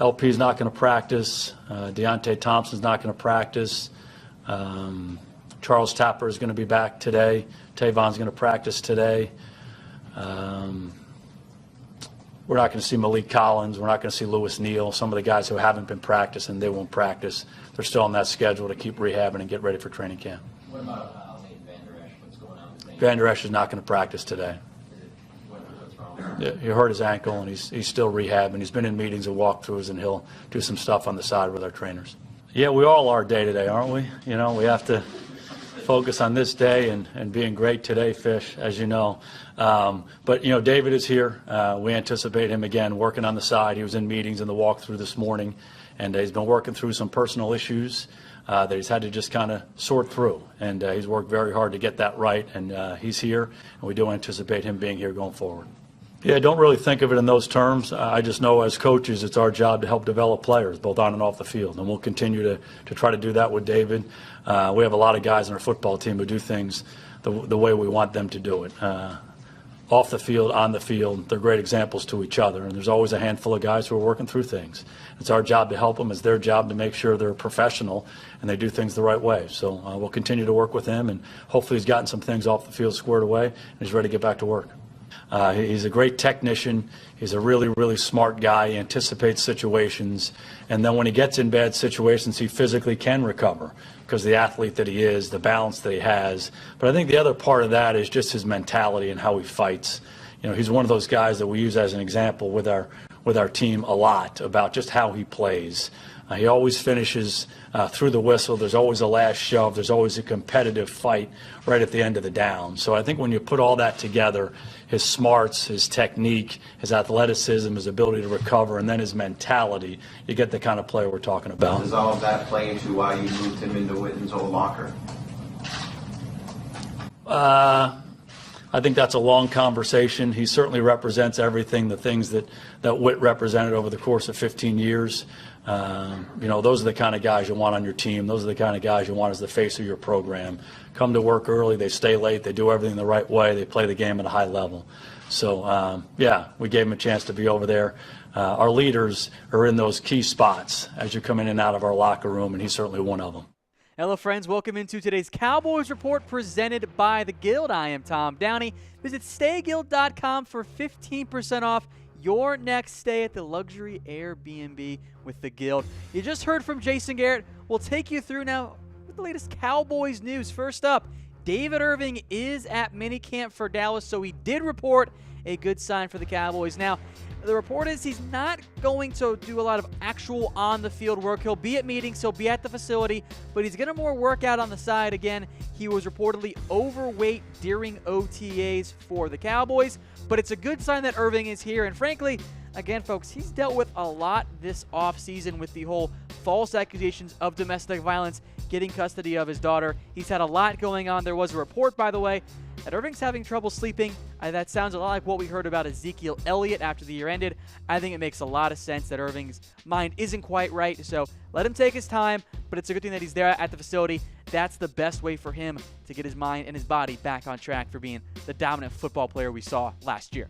LP's not going to practice. Deonte Thompson's not going to practice. Charles Tapper is going to be back today. Tavon's going to practice today. We're not going to see Malik Collins. We're not going to see Lewis Neal. Some of the guys who haven't been practicing, they won't practice. They're still on that schedule to keep rehabbing and get ready for training camp. What about Vander Esch? What's going on with Vander Esch is not going to practice today. What's wrong? He hurt his ankle, and he's still rehabbing. He's been in meetings and walkthroughs, and he'll do some stuff on the side with our trainers. Yeah, we all are day to day, aren't we? You know, we have to focus on this day and being great today, Fish, as you know. But, you know, David is here. We anticipate him, again, working on the side. He was in meetings in the walkthrough this morning, and he's been working through some personal issues that he's had to just kind of sort through. And he's worked very hard to get that right, and he's here, and we do anticipate him being here going forward. Yeah, I don't really think of it in those terms. I just know as coaches it's our job to help develop players, both on and off the field, and we'll continue to try to do that with David. We have a lot of guys on our football team who do things the way we want them to do it. Off the field, on the field, they're great examples to each other, and there's always a handful of guys who are working through things. It's our job to help them. It's their job to make sure they're professional and they do things the right way. So we'll continue to work with him, and hopefully he's gotten some things off the field squared away and he's ready to get back to work. He's a great technician. He's a really, really smart guy. He anticipates situations. And then when he gets in bad situations, he physically can recover because the athlete that he is, the balance that he has. But I think the other part of that is just his mentality and how he fights. You know, he's one of those guys that we use as an example with our team a lot about just how he plays. He always finishes through the whistle. There's always a last shove. There's always a competitive fight right at the end of the down. So I think when you put all that together, his smarts, his technique, his athleticism, his ability to recover, and then his mentality, you get the kind of player we're talking about. Does all of that play into why you moved him into Witten's old locker? I think that's a long conversation. He certainly represents everything, the things that Witt represented over the course of 15 years. You know, those are the kind of guys you want on your team. Those are the kind of guys you want as the face of your program. Come to work early, they stay late, they do everything the right way, they play the game at a high level. So, yeah, we gave him a chance to be over there. Our leaders are in those key spots as you come in and out of our locker room, and he's certainly one of them. Hello, friends. Welcome into today's Cowboys Report presented by The Guild. I am Tom Downey. Visit stayguild.com for 15% off your next stay at the luxury Airbnb with The Guild. You just heard from Jason Garrett. We'll take you through now with the latest Cowboys news. First up, David Irving is at minicamp for Dallas, so he did report, a good sign for the Cowboys. Now, the report is he's not going to do a lot of actual on-the-field work. He'll be at meetings, he'll be at the facility, but he's going to more work out on the side. Again, he was reportedly overweight during OTAs for the Cowboys, but it's a good sign that Irving is here. And frankly, again, folks, he's dealt with a lot this offseason with the whole false accusations of domestic violence, getting custody of his daughter. He's had a lot going on. There was a report, by the way, that Irving's having trouble sleeping. That sounds a lot like what we heard about Ezekiel Elliott after the year ended. I think it makes a lot of sense that Irving's mind isn't quite right, so let him take his time, but it's a good thing that he's there at the facility. That's the best way for him to get his mind and his body back on track for being the dominant football player we saw last year.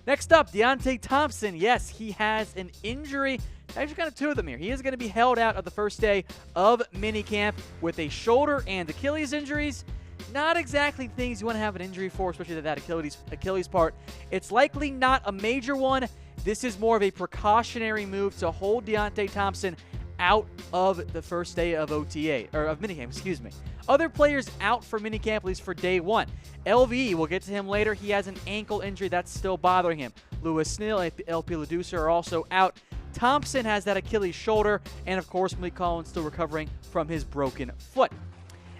Next up, Deonte Thompson. Yes, he has an injury. Actually, kind of two of them here. He is going to be held out of the first day of minicamp with a shoulder and Achilles injuries. Not exactly things you want to have an injury for, especially that Achilles part. It's likely not a major one. This is more of a precautionary move to hold Deonte Thompson out of the first day of OTA, or of minicamp, excuse me. Other players out for minicamp, at least for day one. LV, we'll get to him later. He has an ankle injury that's still bothering him. Lewis Neal and LP Ladusa are also out. Thompson has that Achilles shoulder, and of course, Malik Collins still recovering from his broken foot.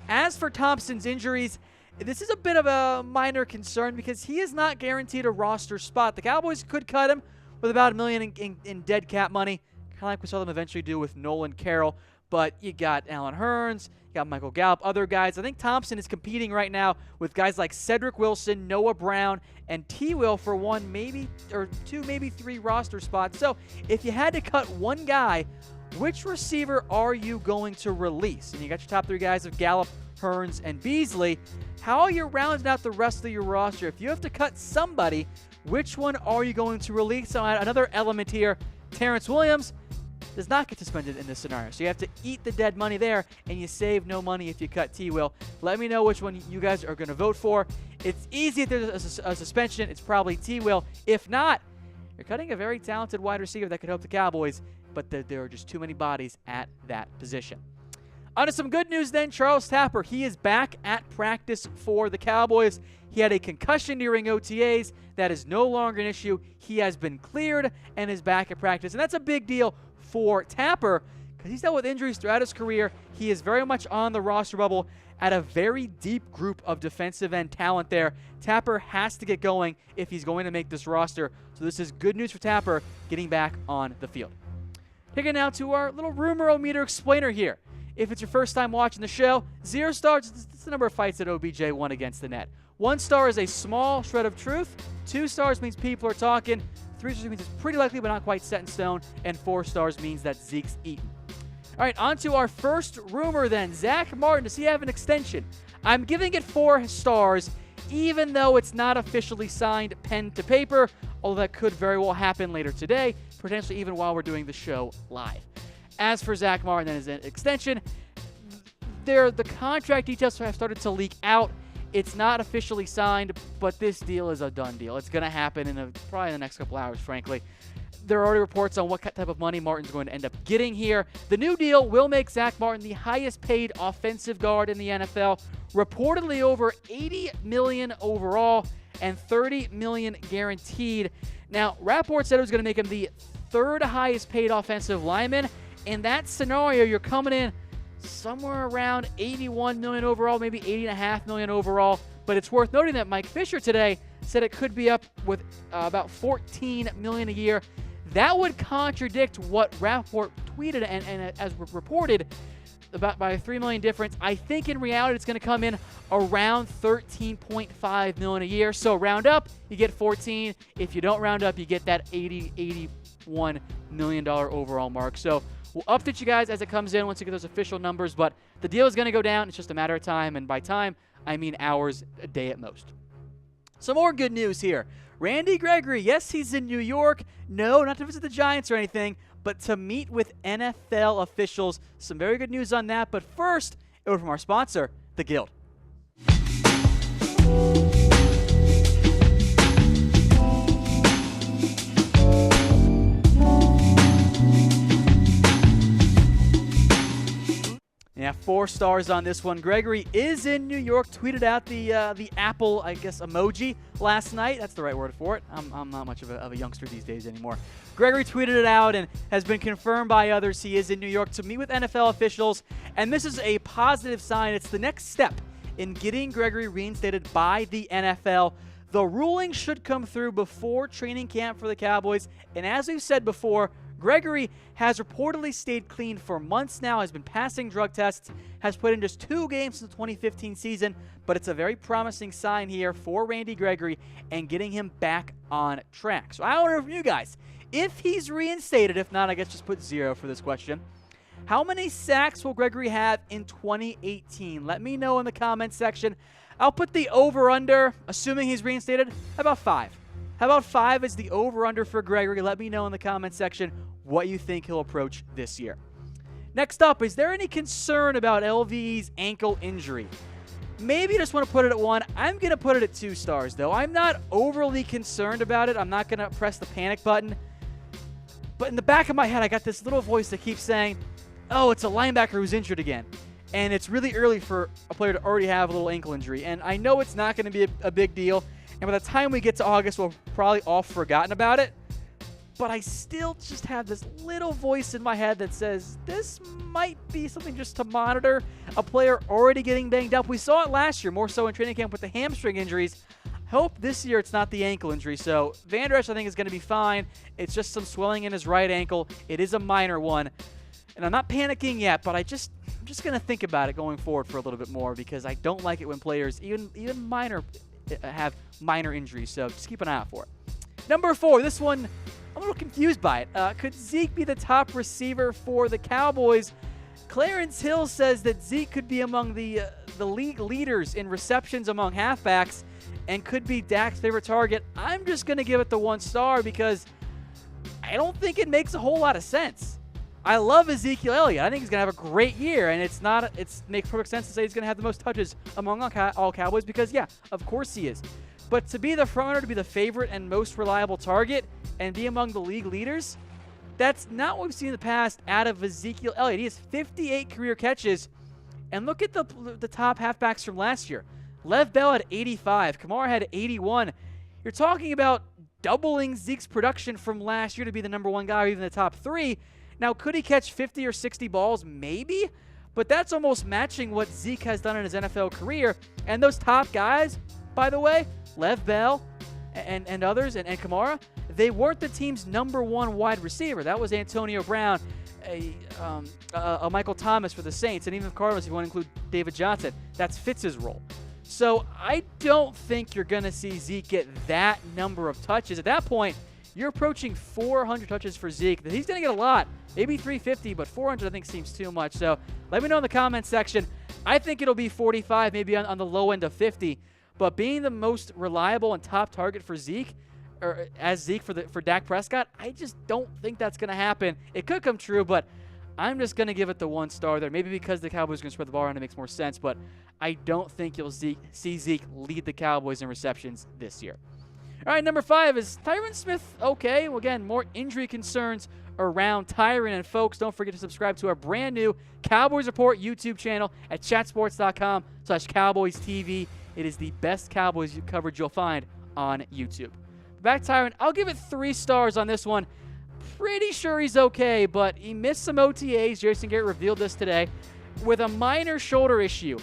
As for Thompson's injuries, this is a bit of a minor concern because he is not guaranteed a roster spot. The Cowboys could cut him with about $1 million in dead cap money, kind of like we saw them eventually do with Nolan Carroll. But you got Alan Hearns, you got Michael Gallup, other guys. I think Thompson is competing right now with guys like Cedric Wilson, Noah Brown, and T. Will for one, maybe, or two, maybe three roster spots. So if you had to cut one guy, which receiver are you going to release? And you got your top three guys of Gallup, Hearns, and Beasley. How are you rounding out the rest of your roster? If you have to cut somebody, which one are you going to release? So another element here, Terrence Williams, does not get suspended in this scenario. So you have to eat the dead money there, and you save no money if you cut T. Will. Let me know which one you guys are going to vote for. It's easy if there's a suspension. It's probably T. Will. If not, you're cutting a very talented wide receiver that could help the Cowboys, but there are just too many bodies at that position. On to some good news then. Charles Tapper, he is back at practice for the Cowboys. He had a concussion during OTAs. That is no longer an issue. He has been cleared and is back at practice. And that's a big deal for Tapper because he's dealt with injuries throughout his career. He is very much on the roster bubble at a very deep group of defensive end talent there. Tapper has to get going if he's going to make this roster. So this is good news for Tapper getting back on the field. Taking now to our little rumor-o-meter explainer here. If it's your first time watching the show, 0 stars is the number of fights that OBJ won against the net. 1 star is a small shred of truth. 2 stars means people are talking. 3 stars means it's pretty likely but not quite set in stone. And 4 stars means that Zeke's eaten. All right, on to our first rumor then. Zack Martin, does he have an extension? I'm giving it 4 stars, even though it's not officially signed pen to paper, although that could very well happen later today, potentially even while we're doing the show live. As for Zack Martin and his extension, the contract details have started to leak out. It's not officially signed, but this deal is a done deal. It's going to happen in probably in the next couple hours, frankly. There are already reports on what type of money Martin's going to end up getting here. The new deal will make Zack Martin the highest paid offensive guard in the NFL, reportedly over $80 million overall and $30 million guaranteed. Now, Rapport said it was going to make him the 3rd highest paid offensive lineman. In that scenario, you're coming in somewhere around $81 million overall, maybe $80.5 million overall. But it's worth noting that Mike Fisher today said it could be up with about $14 million a year. That would contradict what Rapport tweeted and as reported about by a $3 million difference. I think in reality it's going to come in around $13.5 million a year. So round up, you get 14. If you don't round up, you get that $81 million overall mark. So we'll update you guys as it comes in once you get those official numbers, but the deal is going to go down. It's just a matter of time, and by time, I mean hours, a day at most. Some more good news here. Randy Gregory, yes, he's in New York. No, not to visit the Giants or anything, but to meet with NFL officials. Some very good news on that, but first, a word from our sponsor, The Guild. Yeah, 4 stars on this one. Gregory is in New York. Tweeted out the Apple, I guess, emoji last night. That's the right word for it. I'm not much of a youngster these days anymore. Gregory tweeted it out and has been confirmed by others. He is in New York to meet with NFL officials, and this is a positive sign. It's the next step in getting Gregory reinstated by the NFL. The ruling should come through before training camp for the Cowboys, and as we've said before, Gregory has reportedly stayed clean for months now, has been passing drug tests, has played in just 2 games since the 2015 season, but it's a very promising sign here for Randy Gregory and getting him back on track. So I want to know from you guys, if he's reinstated, if not, I guess just put 0 for this question. How many sacks will Gregory have in 2018? Let me know in the comments section. I'll put the over-under, assuming he's reinstated, about 5. How about 5 is the over-under for Gregory? Let me know in the comments section what you think he'll approach this year. Next up, is there any concern about LVE's ankle injury? Maybe you just want to put it at 1. I'm going to put it at 2 stars, though. I'm not overly concerned about it. I'm not going to press the panic button. But in the back of my head, I got this little voice that keeps saying, oh, it's a linebacker who's injured again. And it's really early for a player to already have a little ankle injury. And I know it's not going to be a big deal. And by the time we get to August, we'll probably all forgotten about it. But I still just have this little voice in my head that says this might be something just to monitor. A player already getting banged up. We saw it last year, more so in training camp with the hamstring injuries. I hope this year it's not the ankle injury. So Vander Esch, I think, is going to be fine. It's just some swelling in his right ankle. It is a minor one. And I'm not panicking yet, but I'm just going to think about it going forward for a little bit more because I don't like it when players, even minor, have minor injuries. So just keep an eye out for it. Number 4, this one, I'm a little confused by it. Could Zeke be the top receiver for the Cowboys? Clarence Hill says that Zeke could be among the league leaders in receptions among halfbacks and could be Dak's favorite target. I'm just going to give it the 1 star because I don't think it makes a whole lot of sense. I love Ezekiel Elliott. I think he's going to have a great year, and it makes perfect sense to say he's going to have the most touches among all Cowboys because, yeah, of course he is. But to be the frontrunner, to be the favorite and most reliable target, and be among the league leaders, that's not what we've seen in the past out of Ezekiel Elliott. He has 58 career catches, and look at the top halfbacks from last year. Lev Bell had 85. Kamara had 81. You're talking about doubling Zeke's production from last year to be the number one guy or even the top 3. Now, could he catch 50 or 60 balls? Maybe. But that's almost matching what Zeke has done in his NFL career. And those top guys, by the way, Lev Bell and others, and Kamara, they weren't the team's number one wide receiver. That was Antonio Brown, a Michael Thomas for the Saints, and even the Cardinals, if you want to include David Johnson. That's Fitz's role. So I don't think you're going to see Zeke get that number of touches. At that point, you're approaching 400 touches for Zeke. He's going to get a lot, maybe 350, but 400 I think seems too much. So let me know in the comments section. I think it'll be 45, maybe on the low end of 50. But being the most reliable and top target for Zeke, or as Zeke for Dak Prescott, I just don't think that's going to happen. It could come true, but I'm just going to give it the 1 star there. Maybe because the Cowboys are going to spread the ball around, it makes more sense. But I don't think you'll see Zeke lead the Cowboys in receptions this year. All right, number 5 is Tyrone Smith. Okay, well, again, more injury concerns around Tyrone. And folks, don't forget to subscribe to our brand new Cowboys Report YouTube channel at chatsports.com/CowboysTV. It is the best Cowboys coverage you'll find on YouTube. Back to Tyrone, I'll give it 3 stars on this one. Pretty sure he's okay, but he missed some OTAs. Jason Garrett revealed this today with a minor shoulder issue.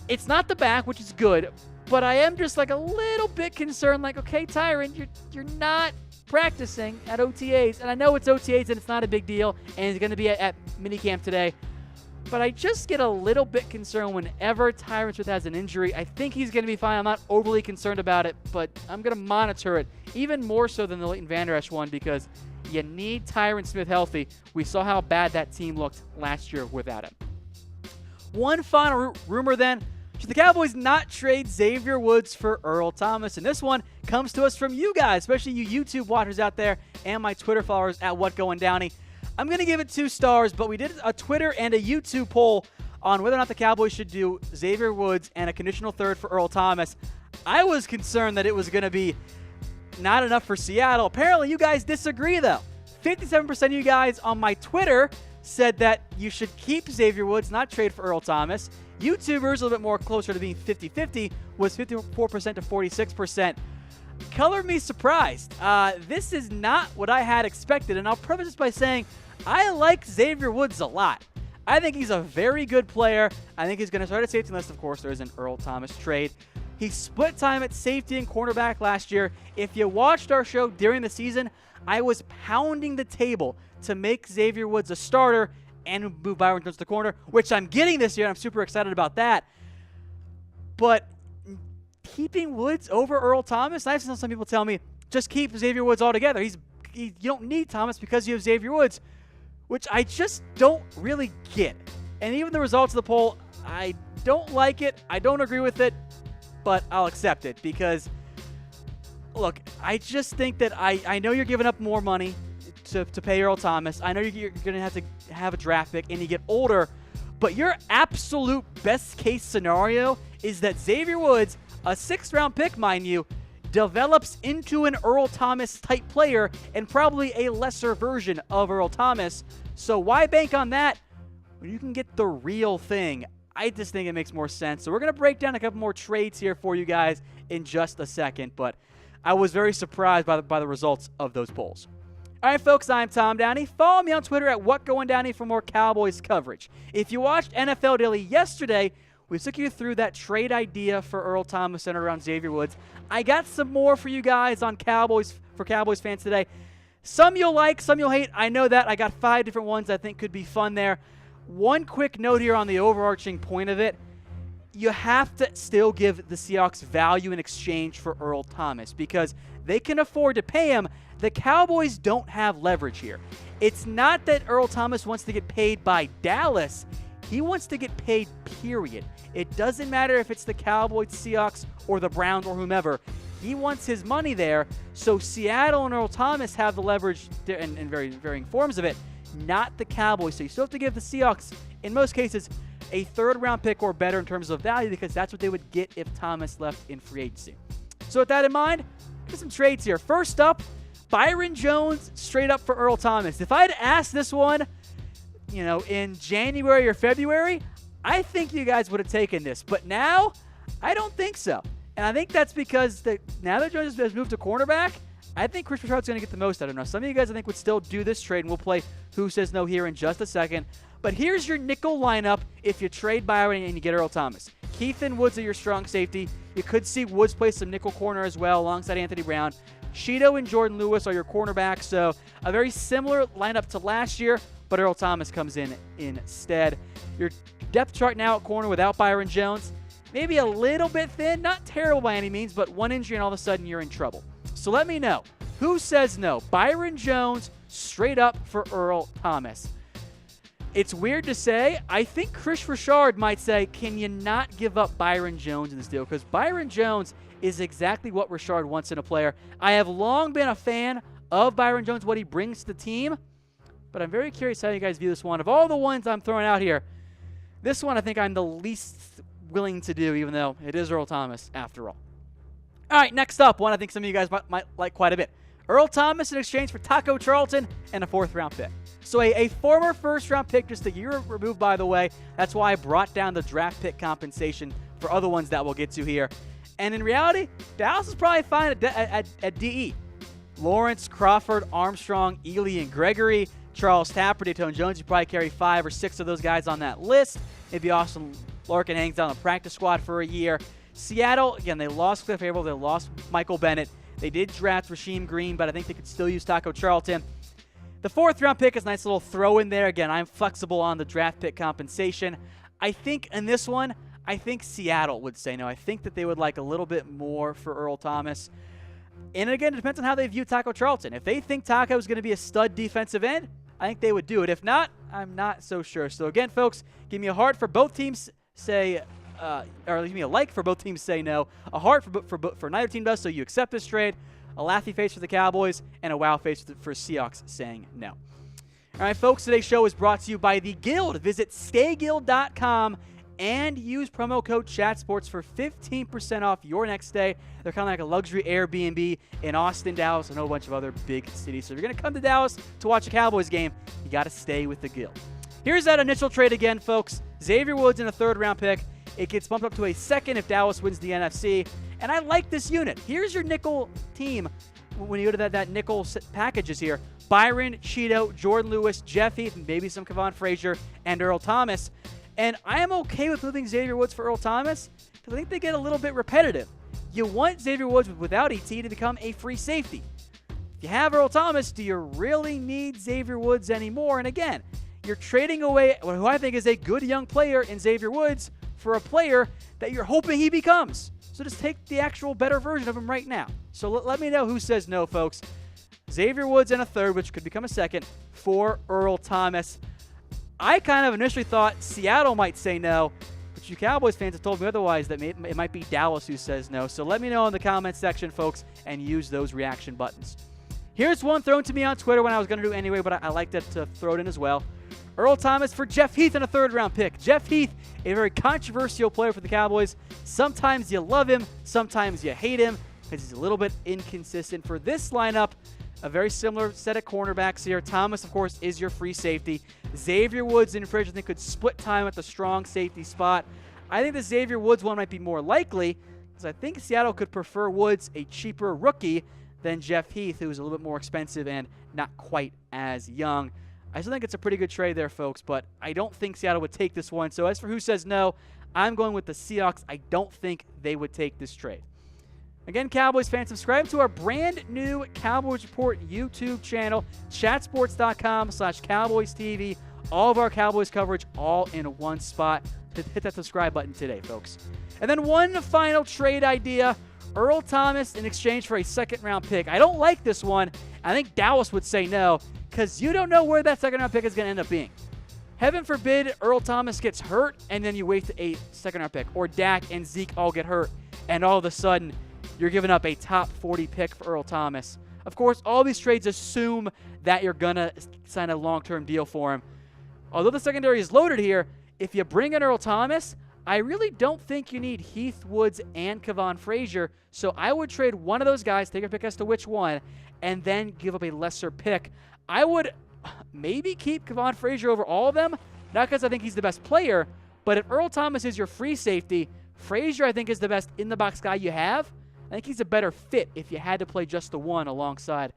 It's not the back, which is good, but I am just like a little bit concerned. Like, okay, Tyrone, you're not practicing at OTAs, and I know it's OTAs and it's not a big deal, and he's going to be at minicamp today. But I just get a little bit concerned whenever Tyrone Smith has an injury. I think he's going to be fine. I'm not overly concerned about it, but I'm going to monitor it even more so than the Leighton Vander Esch one because you need Tyrone Smith healthy. We saw how bad that team looked last year without him. One final rumor then. Should the Cowboys not trade Xavier Woods for Earl Thomas? And this one comes to us from you guys, especially you YouTube watchers out there and my Twitter followers at WhatGoingDowney. I'm going to give it 2 stars, but we did a Twitter and a YouTube poll on whether or not the Cowboys should do Xavier Woods and a conditional third for Earl Thomas. I was concerned that it was going to be not enough for Seattle. Apparently, you guys disagree, though. 57% of you guys on my Twitter said that you should keep Xavier Woods, not trade for Earl Thomas. YouTubers, a little bit more closer to being 50-50, was 54% to 46%. Color me surprised. This is not what I had expected, and I'll preface this by saying I like Xavier Woods a lot. I think he's a very good player. I think he's going to start at safety unless, of course, there is an Earl Thomas trade. He split time at safety and cornerback last year. If you watched our show during the season, I was pounding the table to make Xavier Woods a starter and move Byron Jones to the corner, which I'm getting this year, and I'm super excited about that. But keeping Woods over Earl Thomas, I've seen some people tell me, just keep Xavier Woods altogether. You don't need Thomas because you have Xavier Woods, which I just don't really get. And even the results of the poll, I don't like it. I don't agree with it, but I'll accept it because, look, I just think that I know you're giving up more money to pay Earl Thomas. I know you're going to have a draft pick and you get older, but your absolute best case scenario is that Xavier Woods, a 6th-round pick, mind you, develops into an Earl Thomas type player and probably a lesser version of Earl Thomas. So why bank on that when you can get the real thing? I just think it makes more sense. So we're going to break down a couple more trades here for you guys in just a second, but I was very surprised by the results of those polls. All right, folks, I'm Tom Downey. Follow me on Twitter at WhatGoingDowney for more Cowboys coverage. If you watched NFL Daily yesterday, we took you through that trade idea for Earl Thomas centered around Xavier Woods. I got some more for you guys on Cowboys fans today. Some you'll like, some you'll hate. I know that. I got 5 different ones I think could be fun there. One quick note here on the overarching point of it. You have to still give the Seahawks value in exchange for Earl Thomas because they can afford to pay him. The Cowboys don't have leverage here. It's not that Earl Thomas wants to get paid by Dallas. He wants to get paid, period. It doesn't matter if it's the Cowboys, Seahawks, or the Browns, or whomever. He wants his money there. So Seattle and Earl Thomas have the leverage in very varying forms of it. not the Cowboys. So you still have to give the Seahawks, in most cases, a third-round pick or better in terms of value, because that's what they would get if Thomas left in free agency. So with that in mind, here's some trades here. First up, Byron Jones straight up for Earl Thomas. If I'd asked this one, in January or February, I think you guys would have taken this. But now, I don't think so. And I think that's because now that Jones has moved to cornerback, I think Chris Richard's going to get the most out of it. Now, some of you guys, I think, would still do this trade, and we'll play Who Says No here in just a second. But here's your nickel lineup if you trade Byron and you get Earl Thomas. Keith and Woods are your strong safety. You could see Woods play some nickel corner as well alongside Anthony Brown. Cheeto and Jordan Lewis are your cornerbacks, so a very similar lineup to last year, but Earl Thomas comes in instead. Your depth chart now at corner without Byron Jones, maybe a little bit thin, not terrible by any means, but one injury and all of a sudden you're in trouble. So let me know. Who says no? Byron Jones straight up for Earl Thomas. It's weird to say. I think Chris Richard might say, can you not give up Byron Jones in this deal? Because Byron Jones is exactly what Richard wants in a player. I have long been a fan of Byron Jones, what he brings to the team, but I'm very curious how you guys view this one. Of all the ones I'm throwing out here, this one I think I'm the least willing to do, even though it is Earl Thomas after all. All right, next up, one I think some of you guys might like quite a bit. Earl Thomas in exchange for Taco Charlton and a fourth-round pick. So a former first-round pick, just a year removed, by the way. That's why I brought down the draft pick compensation for other ones that we'll get to here. And in reality, Dallas is probably fine at DE. Lawrence, Crawford, Armstrong, Ely, and Gregory, Charles Tapper, Tyrone Jones, you probably carry 5 or 6 of those guys on that list. Maybe Austin Larkin hangs down the practice squad for a year. Seattle, again, they lost Cliff Averill, they lost Michael Bennett. They did draft Rasheem Green, but I think they could still use Taco Charlton. The fourth-round pick is a nice little throw in there. Again, I'm flexible on the draft pick compensation. I think in this one, I think Seattle would say no. I think that they would like a little bit more for Earl Thomas. And again, it depends on how they view Taco Charlton. If they think Taco is going to be a stud defensive end, I think they would do it. If not, I'm not so sure. So again, folks, give me a heart for both teams say or leave me a like for both teams say no, a heart for neither team does, so you accept this trade, a laughy face for the Cowboys, and a wow face for Seahawks saying no. All right, folks, today's show is brought to you by The Guild. Visit stayguild.com and use promo code ChatSports for 15% off your next stay. They're kind of like a luxury Airbnb in Austin, Dallas, and a whole bunch of other big cities. So if you're going to come to Dallas to watch a Cowboys game, you got to stay with The Guild. Here's that initial trade again, folks. Xavier Woods in a third-round pick. It gets bumped up to a second if Dallas wins the NFC. And I like this unit. Here's your nickel team when you go to that nickel packages here. Byron, Cheeto, Jordan Lewis, Jeff Heath, maybe some Kevon Frazier, and Earl Thomas. And I am okay with moving Xavier Woods for Earl Thomas because I think they get a little bit repetitive. You want Xavier Woods without ET to become a free safety. If you have Earl Thomas, do you really need Xavier Woods anymore? And again, you're trading away who I think is a good young player in Xavier Woods for a player that you're hoping he becomes. So just take the actual better version of him right now. So let me know who says no, folks. Xavier Woods and a third, which could become a second, for Earl Thomas. I kind of initially thought Seattle might say no, but you Cowboys fans have told me otherwise, that it might be Dallas who says no. So let me know in the comments section, folks, and use those reaction buttons. Here's one thrown to me on Twitter when I was going to do it anyway, but I liked it to throw it in as well. Earl Thomas for Jeff Heath in a third-round pick. Jeff Heath, a very controversial player for the Cowboys. Sometimes you love him, sometimes you hate him because he's a little bit inconsistent. For this lineup, a very similar set of cornerbacks here. Thomas, of course, is your free safety. Xavier Woods and Frazier, they could split time at the strong safety spot. I think the Xavier Woods one might be more likely because I think Seattle could prefer Woods, a cheaper rookie, than Jeff Heath, who's a little bit more expensive and not quite as young. I still think it's a pretty good trade there, folks, but I don't think Seattle would take this one. So as for who says no, I'm going with the Seahawks. I don't think they would take this trade. Again, Cowboys fans, subscribe to our brand new Cowboys Report YouTube channel, chatsports.com/CowboysTV. All of our Cowboys coverage all in one spot. Hit that subscribe button today, folks. And then one final trade idea, Earl Thomas in exchange for a second-round pick. I don't like this one. I think Dallas would say no because you don't know where that second-round pick is going to end up being. Heaven forbid Earl Thomas gets hurt and then you wait a second-round pick, or Dak and Zeke all get hurt, and all of a sudden you're giving up a top 40 pick for Earl Thomas. Of course, all these trades assume that you're going to sign a long-term deal for him. Although the secondary is loaded here, if you bring in Earl Thomas, I really don't think you need Heath, Woods, and Kevon Frazier, so I would trade one of those guys, take a pick as to which one, and then give up a lesser pick. I would maybe keep Kevon Frazier over all of them, not because I think he's the best player, but if Earl Thomas is your free safety, Frazier I think is the best in-the-box guy you have. I think he's a better fit if you had to play just the one alongside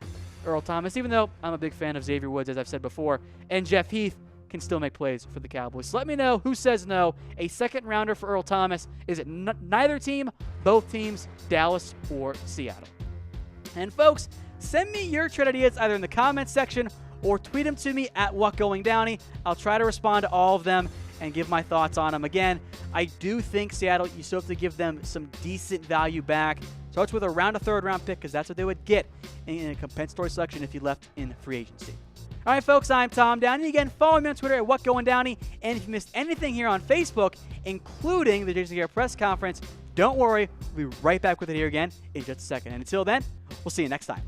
Earl Thomas, even though I'm a big fan of Xavier Woods, as I've said before, and Jeff Heath can still make plays for the Cowboys. So let me know who says no. A second rounder for Earl Thomas. Is it neither team, both teams, Dallas or Seattle? And folks, send me your trade ideas either in the comments section or tweet them to me at WhatGoingDowney. I'll try to respond to all of them and give my thoughts on them. Again, I do think Seattle, you still have to give them some decent value back. Starts with around a third-round pick because that's what they would get in a compensatory selection if you left in free agency. All right, folks, I'm Tom Downey. Again, follow me on Twitter at WhatGoingDowney. And if you missed anything here on Facebook, including the Jason Garrett press conference, don't worry. We'll be right back with it here again in just a second. And until then, we'll see you next time.